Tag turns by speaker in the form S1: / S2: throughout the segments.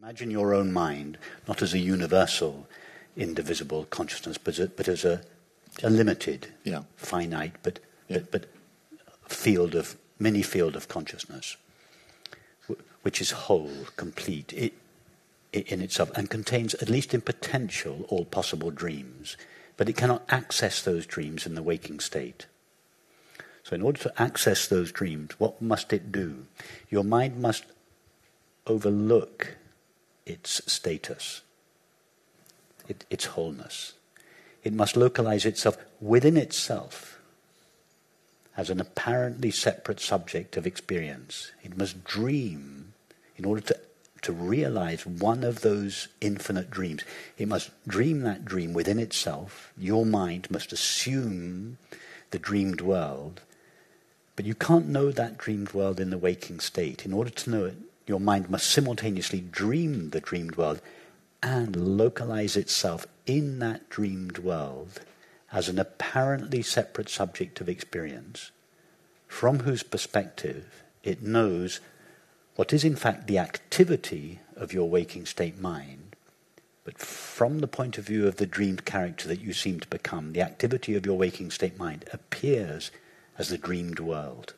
S1: Imagine your own mind, not as a universal, indivisible consciousness, but as a limited, finite, but mini field of consciousness, which is whole, complete in itself, and contains, at least in potential, all possible dreams. But it cannot access those dreams in the waking state. So in order to access those dreams, what must it do? Your mind must overlook its status, its wholeness. It must localize itself within itself as an apparently separate subject of experience. It must dream in order to realize one of those infinite dreams. It must dream that dream within itself. Your mind must assume the dreamed world, but you can't know that dreamed world in the waking state. In order to know it, your mind must simultaneously dream the dreamed world and localize itself in that dreamed world as an apparently separate subject of experience, from whose perspective it knows what is in fact the activity of your waking state mind, but from the point of view of the dreamed character that you seem to become, the activity of your waking state mind appears as the dreamed world.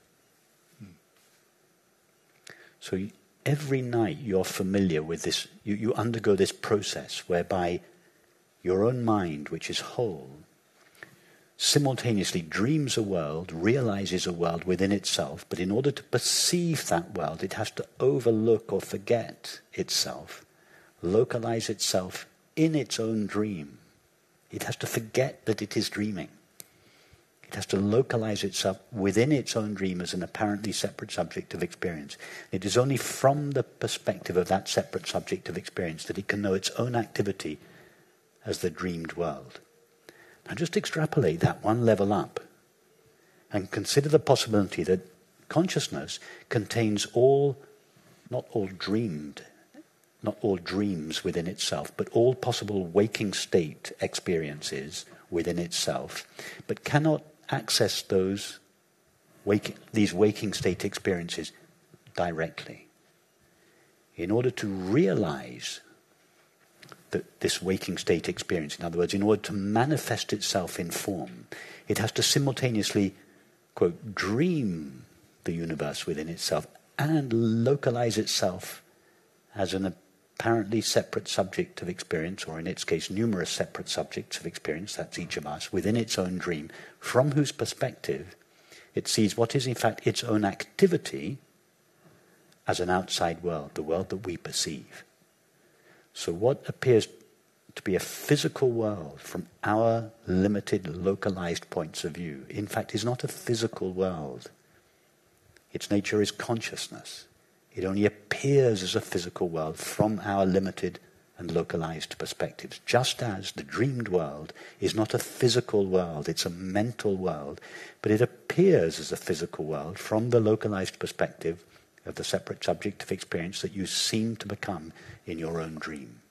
S1: So every night you're familiar with this, you undergo this process whereby your own mind, which is whole, simultaneously dreams a world, realizes a world within itself, but in order to perceive that world, it has to overlook or forget itself, localize itself in its own dream. It has to forget that it is dreaming. It has to localize itself within its own dream as an apparently separate subject of experience. It is only from the perspective of that separate subject of experience that it can know its own activity as the dreamed world. Now just extrapolate that one level up and consider the possibility that consciousness contains not all dreams within itself, but all possible waking state experiences within itself, but cannot access these waking state experiences directly. In order to realize this waking state experience, in other words, in order to manifest itself in form, it has to simultaneously, quote, dream the universe within itself and localize itself as an apparently separate subject of experience, or in its case, numerous separate subjects of experience, that's each of us, within its own dream, from whose perspective it sees what is in fact its own activity as an outside world, the world that we perceive. So what appears to be a physical world from our limited, localized points of view, in fact is not a physical world. Its nature is consciousness. It only appears as a physical world from our limited and localized perspectives, just as the dreamed world is not a physical world, it's a mental world, but it appears as a physical world from the localized perspective of the separate subject of experience that you seem to become in your own dream.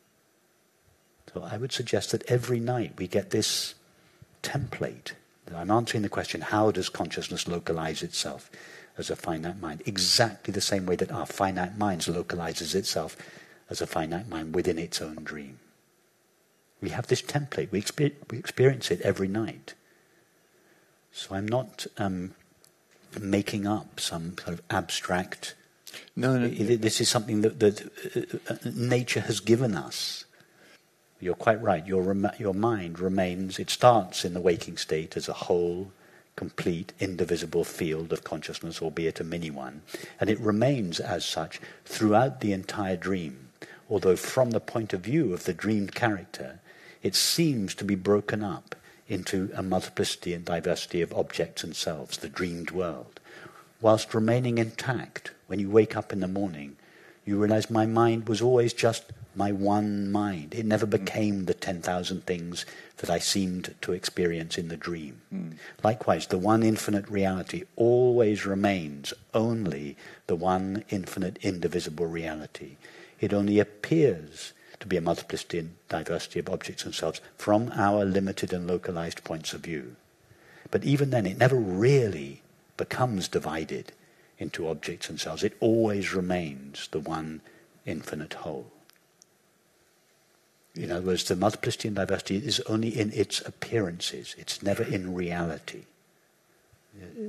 S1: So I would suggest that every night we get this template. I'm answering the question, how does consciousness localize itself as a finite mind? Exactly the same way that our finite mind localizes itself as a finite mind within its own dream. We have this template. We experience it every night. So I'm not making up some sort of abstract... No. This is something that nature has given us. You're quite right. Your mind remains... It starts in the waking state as a whole, complete, indivisible field of consciousness, albeit a mini one. And it remains as such throughout the entire dream. Although from the point of view of the dreamed character, it seems to be broken up into a multiplicity and diversity of objects and selves, the dreamed world. Whilst remaining intact, when you wake up in the morning, you realize my mind was always just my one mind. It never became the 10,000 things that I seemed to experience in the dream. Likewise, the one infinite reality always remains only the one infinite indivisible reality. It only appears to be a multiplicity and diversity of objects and selves from our limited and localized points of view. But even then, it never really becomes divided into objects and selves. It always remains the one infinite whole. In other words, the multiplicity and diversity is only in its appearances. It's never in reality.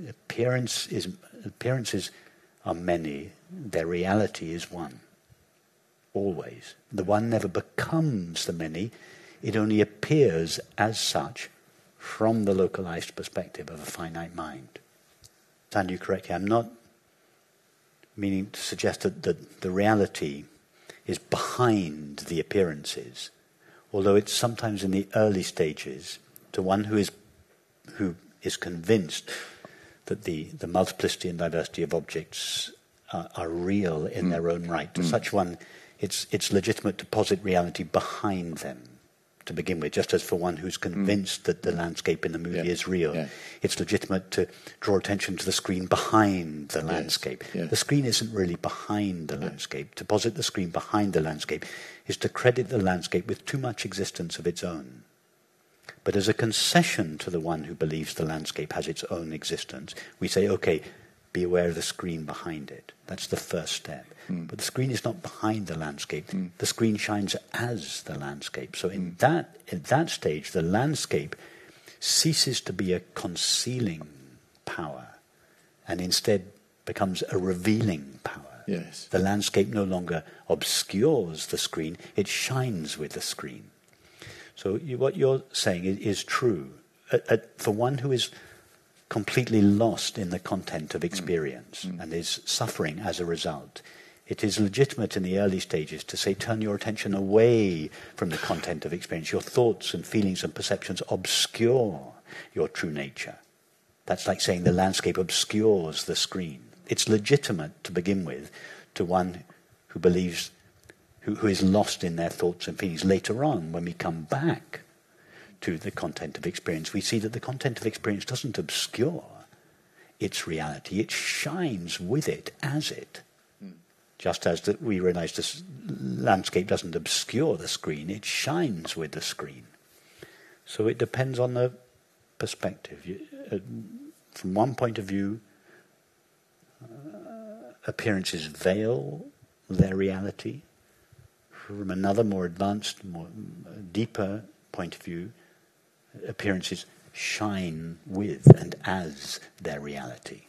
S1: Appearances are many. Their reality is one. Always. The one never becomes the many. It only appears as such from the localized perspective of a finite mind. To understand you correctly, I'm not meaning to suggest that the reality is behind the appearances, although it's sometimes in the early stages to one who is convinced that the multiplicity and diversity of objects are real in their own right. To such one, it's legitimate to posit reality behind them to begin with, just as for one who's convinced that the landscape in the movie is real. Yeah. It's legitimate to draw attention to the screen behind the landscape. Yeah. The screen isn't really behind the landscape. To posit the screen behind the landscape is to credit the landscape with too much existence of its own. But as a concession to the one who believes the landscape has its own existence, we say, okay, be aware of the screen behind it. That's the first step. But the screen is not behind the landscape. The screen shines as the landscape. So at that stage, the landscape ceases to be a concealing power and instead becomes a revealing power.
S2: Yes.
S1: The landscape no longer obscures the screen, it shines with the screen. So what you're saying is true. For one who is completely lost in the content of experience and is suffering as a result, it is legitimate in the early stages to say, turn your attention away from the content of experience. Your thoughts and feelings and perceptions obscure your true nature. That's like saying the landscape obscures the screen. It's legitimate to begin with to one who believes, who is lost in their thoughts and feelings. Later on, when we come back to the content of experience, we see that the content of experience doesn't obscure its reality. It shines with it as it. Just as that we realize this landscape doesn't obscure the screen, it shines with the screen. So it depends on the perspective. From one point of view, appearances veil their reality. From another, more advanced, more deeper point of view, appearances shine with and as their reality.